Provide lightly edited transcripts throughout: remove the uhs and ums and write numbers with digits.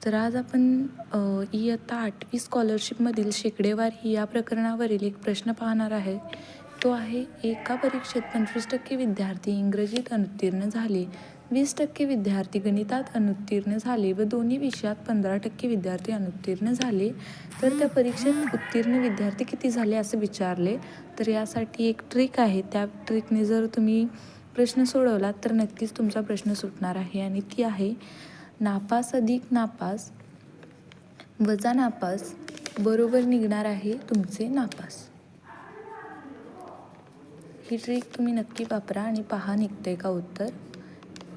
तर आज आपण इयत्ता 8वी स्कॉलरशिपमधील शेकडेवारी या प्रकरणावरील एक प्रश्न पाहणार आहे. तो आहे, एका परीक्षेत 25% विद्यार्थी इंग्रजीत अनुत्तीर्ण झाले, 20% विद्यार्थी गणितात अनुत्तीर्ण झाले व दोन्ही विषयात 15% विद्यार्थी अनुत्तीर्ण झाले, तर त्या परीक्षेत उत्तीर्ण विद्यार्थी किती झाले असे विचारले. तर यासाठी एक ट्रिक आहे, त्या ट्रिकने जर तुम्ही प्रश्न सोडवला तर नक्कीच तुमचा प्रश्न सुटणार आहे आणि ती आहे, नापास अधिक नापास वजा नापास बरोबर निघणार आहे तुमचे नापास. ही ट्रिक तुम्ही नक्की वापरा आणि पहा निघते का उत्तर.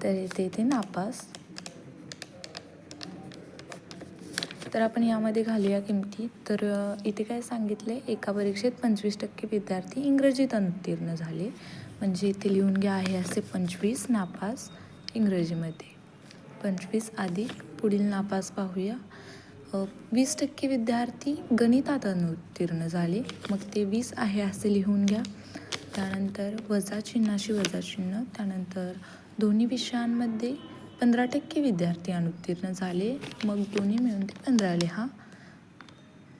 तर इथे नापास. तर आपण यामध्ये घालूया किमती. तर इथे काय सांगितले, एका परीक्षेत 25% विद्यार्थी इंग्रजीत अनुत्तीर्ण झाले, म्हणजे इथे लिहून घ्या आहे असे 25 नापास इंग्रजीमध्ये. 25 अधिक पुढील नापास पाहूया. 20% विद्यार्थी गणितात अनुत्तीर्ण झाले, मग ते 20 आहे असे लिहून घ्या. त्यानंतर वजा चिन्हाशी वजा चिन्ह. त्यानंतर दोन्ही विषयांमध्ये 15% विद्यार्थी अनुत्तीर्ण झाले, मग दोन्ही मिळून ते 15 लिहा.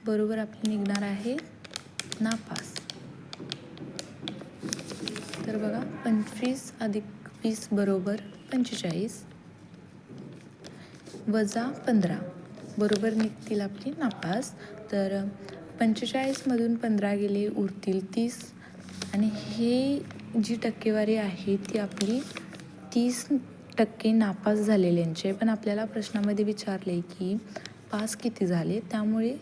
बरोबर आपले निघणार आहे नापास. तर बघा, 25 अधिक 20 बरोबर 45 वजा 15 बरोबर निघतील आपली नापास. तर 45मधून 15 गेले, उरतील 30 आणि हे जी टक्केवारी आहे ती आपली 30% नापास झालेल्यांचे. पण आपल्याला प्रश्नामध्ये विचारले की पास किती झाले, त्यामुळे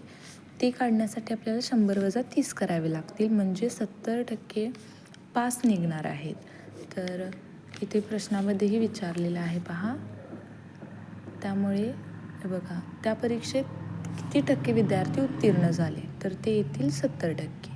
ते काढण्यासाठी आपल्याला 100 वजा 30 करावे लागतील, म्हणजे 70% पास निघणार आहेत. तर इथे प्रश्नामध्येही विचारलेलं आहे पहा. त्यामुळे बघा, त्या परीक्षेत किती टक्के विद्यार्थी उत्तीर्ण झाले, तर ते येतील 70%.